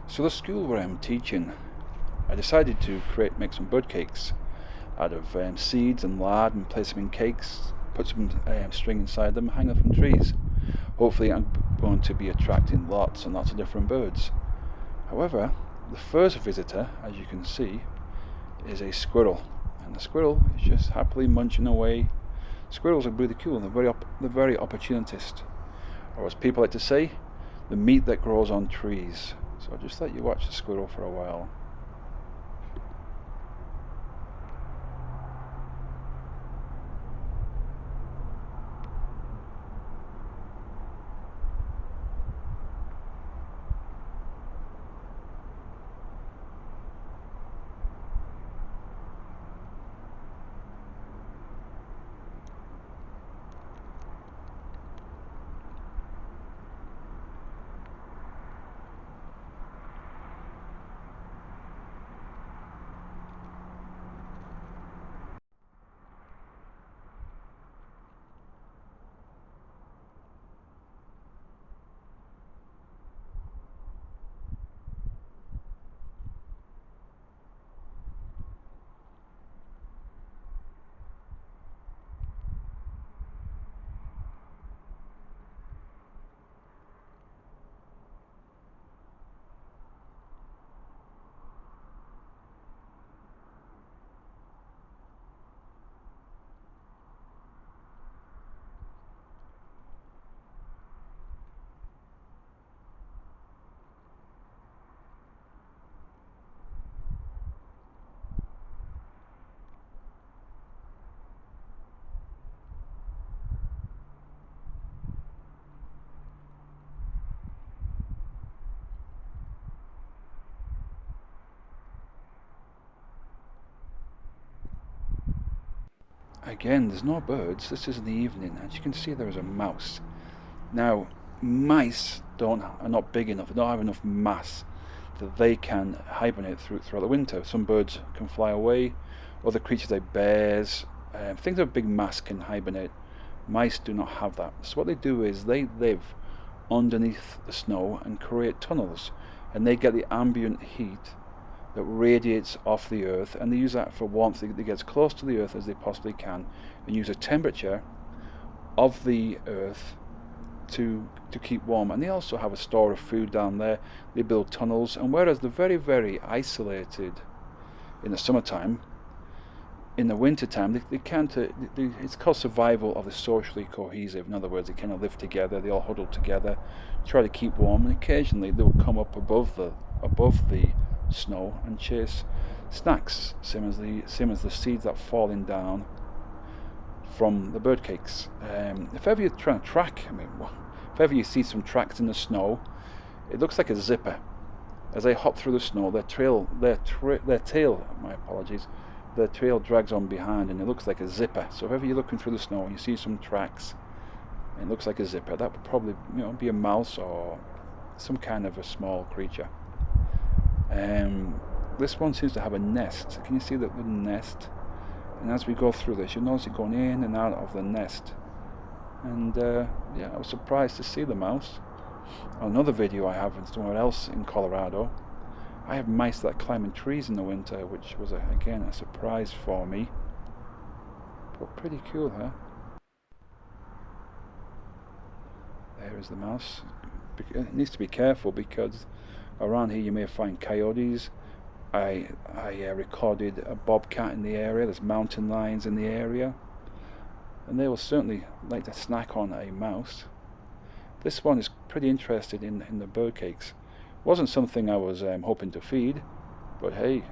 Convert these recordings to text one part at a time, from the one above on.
So the school where I'm teaching, I decided to make some bird cakes out of seeds and lard and place them in cakes, put some string inside them, hang them from trees. Hopefully I'm going to be attracting lots and lots of different birds. However, the first visitor, as you can see, is a squirrel. And the squirrel is just happily munching away. Squirrels are really cool and they're very opportunist. Or as people like to say, the meat that grows on trees. So I'll just let you watch the squirrel for a while. Again, there's no birds. This is in the evening. As you can see, there is a mouse. Now, mice are not big enough. They don't have enough mass that they can hibernate throughout the winter. Some birds can fly away. Other creatures like bears, things of big mass can hibernate. Mice do not have that. So what they do is they live underneath the snow and create tunnels, and they get the ambient heat that radiates off the earth, and they use that for warmth. They get as close to the earth as they possibly can and use the temperature of the earth to keep warm. And they also have a store of food down there. They build tunnels, and whereas they're very, very isolated in the summertime, in the wintertime they can't. It's called survival of the socially cohesive. In other words, they kind of live together. They all huddle together, try to keep warm, and occasionally they'll come up above the snow and chase snacks, same as the seeds that falling down from the bird cakes. If ever you're trying to track, if ever you see some tracks in the snow, it looks like a zipper. As they hop through the snow, their tail drags on behind, and it looks like a zipper. So if ever you're looking through the snow and you see some tracks, and it looks like a zipper, that would probably be a mouse or some kind of a small creature. This one seems to have a nest. Can you see that little nest? And as we go through this, you'll notice it going in and out of the nest. And I was surprised to see the mouse. On another video I have somewhere else in Colorado, I have mice that climb in trees in the winter, which was again a surprise for me. But pretty cool, huh? There is the mouse. It needs to be careful because around here you may find coyotes. I recorded a bobcat in the area. There's mountain lions in the area, and they will certainly like to snack on a mouse. This one is pretty interested in the bird cakes. Wasn't something I was hoping to feed, but hey,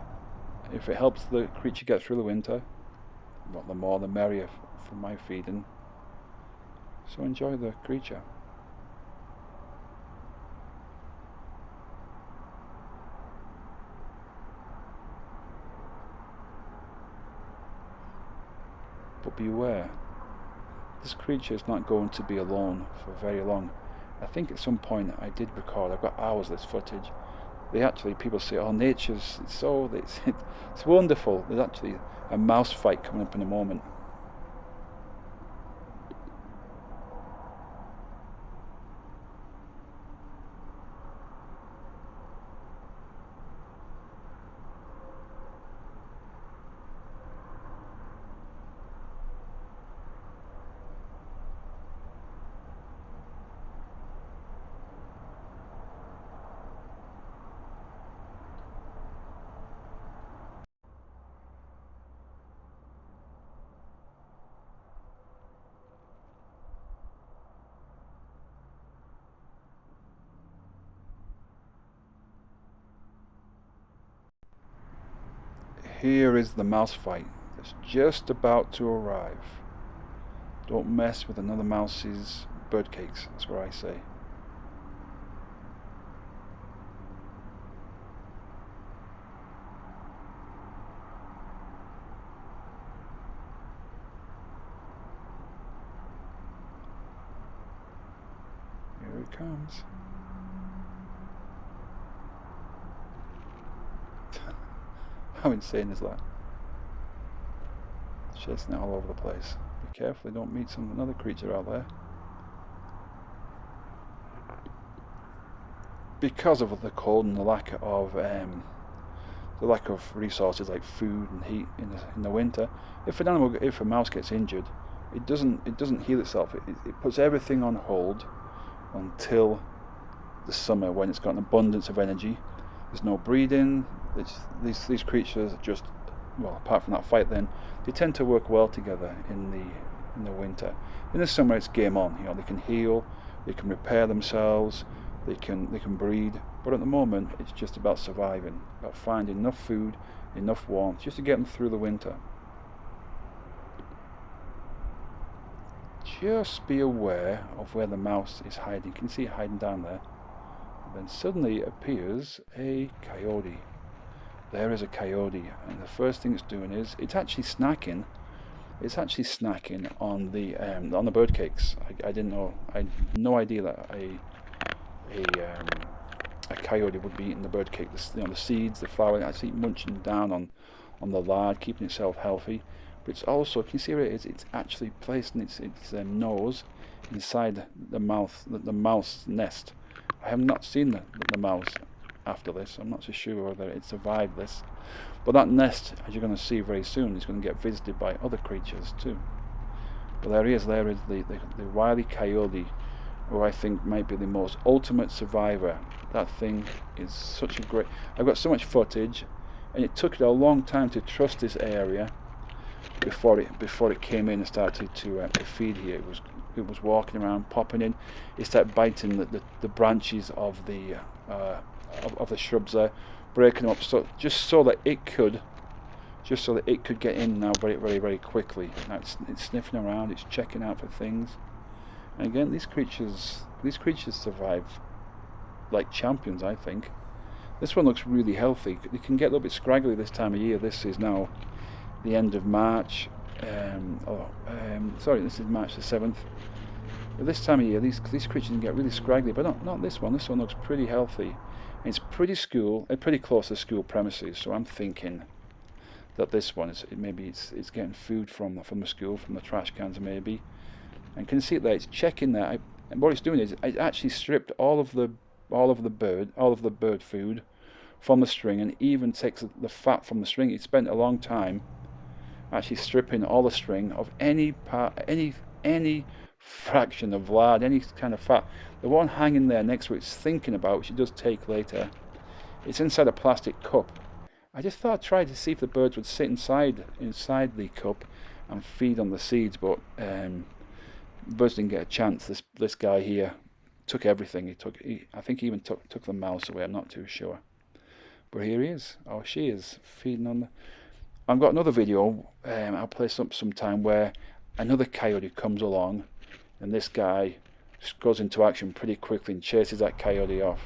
if it helps the creature get through the winter, well, the more the merrier for my feeding. So enjoy the creature. But beware, this creature is not going to be alone for very long. I think at some point I did record, I've got hours of this footage. People say, oh, nature's it's wonderful. There's actually a mouse fight coming up in a moment. here is the mouse fight that's just about to arrive. Don't mess with another mouse's bird cakes, that's what I say. Here it comes. How insane is that? Chasing it all over the place. Be careful, they don't meet another creature out there. Because of the cold and the lack of resources like food and heat in the winter, if a mouse gets injured, it doesn't heal itself. It puts everything on hold until the summer, when it's got an abundance of energy. There's no breeding. These creatures are just, well, apart from that fight, then they tend to work well together in the winter. In the summer, it's game on. They can heal, they can repair themselves, they can breed. But at the moment, it's just about surviving, about finding enough food, enough warmth, just to get them through the winter. Just be aware of where the mouse is hiding. Can you see it hiding down there? And then suddenly appears a coyote. There is a coyote, and the first thing it's doing is it's actually snacking. It's actually snacking on the bird cakes. I didn't know. I had no idea that a coyote would be eating the bird cake. The seeds, the flour. It's munching down on the lard, keeping itself healthy. But it's also, can you see where it is? It's actually placing its nose inside the mouse nest. I have not seen the mouse after this. I'm not so sure whether it survived this. But that nest, as you're going to see very soon, is going to get visited by other creatures too. But there is the wily coyote, who I think might be the most ultimate survivor. That thing is such a great... I've got so much footage, and it took it a long time to trust this area before it came in and started to feed here. It was walking around, popping in. It started biting the branches of the shrubs there, breaking them up, just so that it could get in now very, very, very quickly. Now it's sniffing around, it's checking out for things. And again, these creatures survive like champions, I think. This one looks really healthy. It can get a little bit scraggly this time of year. This is now the end of March. Sorry, this is March the 7th. But this time of year, these creatures can get really scraggly, but not this one. This one looks pretty healthy. And it's pretty close to school premises. So I'm thinking that this one is it's getting food from the school, from the trash cans maybe. And can you see it there? It's checking there. And what it's doing is it actually stripped all of the bird food from the string, and even takes the fat from the string. It spent a long time actually stripping all the string of any part, any fraction of lard, any kind of fat. The one hanging there next to it's thinking about, which it does take later, it's inside a plastic cup. I just thought I'd try to see if the birds would sit inside the cup and feed on the seeds, but birds didn't get a chance. This guy here took everything. I think he even took the mouse away. I'm not too sure. But here he is, or she is, feeding on the... I've got another video I'll place up sometime where another coyote comes along, and this guy just goes into action pretty quickly and chases that coyote off.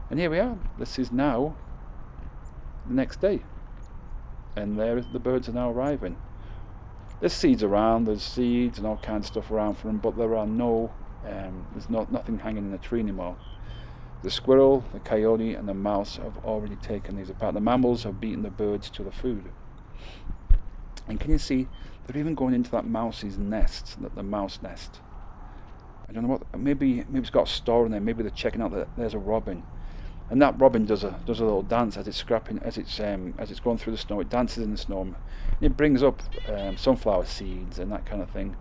And here we are. This is now the next day, and there the birds are now arriving. There's seeds around. There's seeds and all kinds of stuff around for them, but there are there's nothing hanging in the tree anymore. The squirrel, the coyote, and the mouse have already taken these apart. The mammals have beaten the birds to the food. And can you see, they're even going into that mouse's nest, the mouse nest. I don't know what, maybe it's got a store in there. Maybe they're checking out that there's a robin, and that robin does a little dance as it's going through the snow. It dances in the snow, and it brings up sunflower seeds and that kind of thing,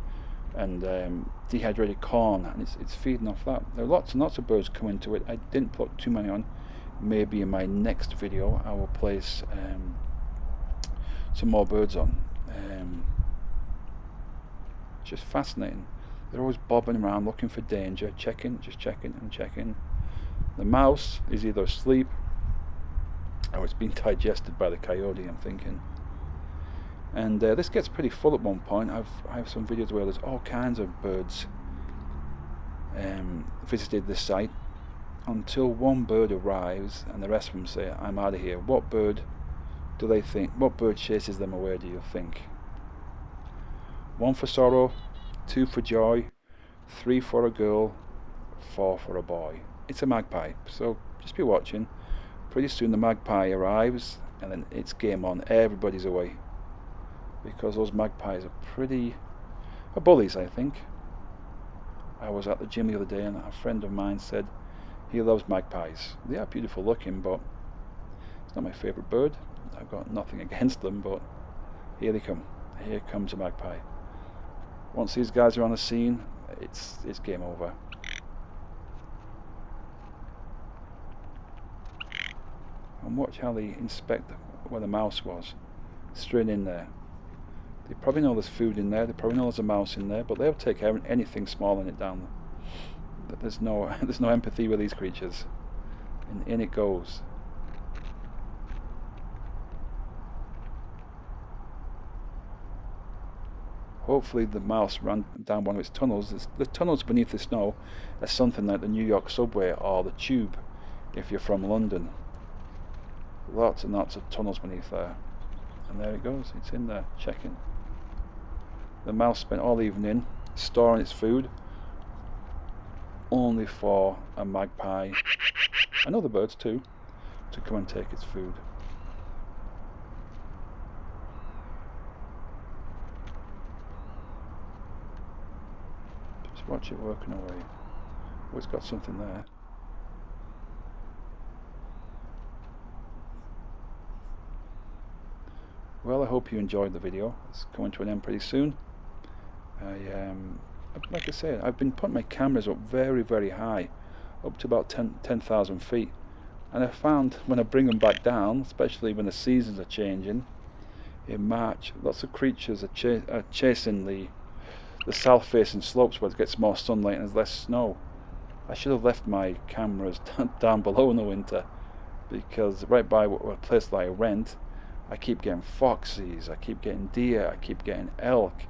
and dehydrated corn, and it's feeding off that. There are lots and lots of birds coming to it. I didn't put too many on. Maybe in my next video I will place some more birds on. Just fascinating. They're always bobbing around looking for danger, just checking and checking. The mouse is either asleep Oh, it's been digested by the coyote, I'm thinking. And this gets pretty full at one point. I have some videos where there's all kinds of birds visited this site, until one bird arrives and the rest of them say, I'm out of here. What bird do they think? What bird chases them away, do you think? 1 for sorrow, 2 for joy, 3 for a girl, 4 for a boy. It's a magpie, so just be watching. Pretty soon the magpie arrives and then it's game on. Everybody's away, because those magpies are bullies, I think. I was at the gym the other day and a friend of mine said he loves magpies. They are beautiful looking, but it's not my favourite bird. I've got nothing against them, but here they come. Here comes a magpie. Once these guys are on the scene, it's game over. And watch how they inspect where the mouse was. Straight in there. They probably know there's food in there, they probably know there's a mouse in there, but they'll take anything small and it down. There's no empathy with these creatures. And in it goes. Hopefully the mouse ran down one of its tunnels. The tunnels beneath the snow are something like the New York subway or the tube if you're from London. Lots and lots of tunnels beneath there. And there it goes, it's in there, checking. The mouse spent all evening storing its food, only for a magpie, and other birds too, to come and take its food. Just watch it working away. Oh, it's got something there. Well, I hope you enjoyed the video. It's coming to an end pretty soon. Like I said, I've been putting my cameras up very, very high, up to about 10,000 feet. And I found when I bring them back down, especially when the seasons are changing, in March, lots of creatures are chasing the south-facing slopes where it gets more sunlight and there's less snow. I should have left my cameras down below in the winter, because right by a place that I rent, I keep getting foxes, I keep getting deer, I keep getting elk,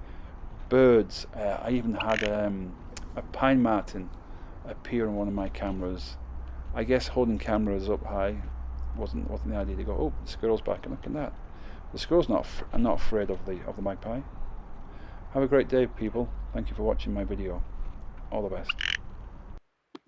birds. I even had a pine marten appear on one of my cameras. I guess holding cameras up high wasn't the idea to go, oh, the squirrel's back and look at that. The squirrel's not afraid of the magpie. Have a great day, people. Thank you for watching my video. All the best.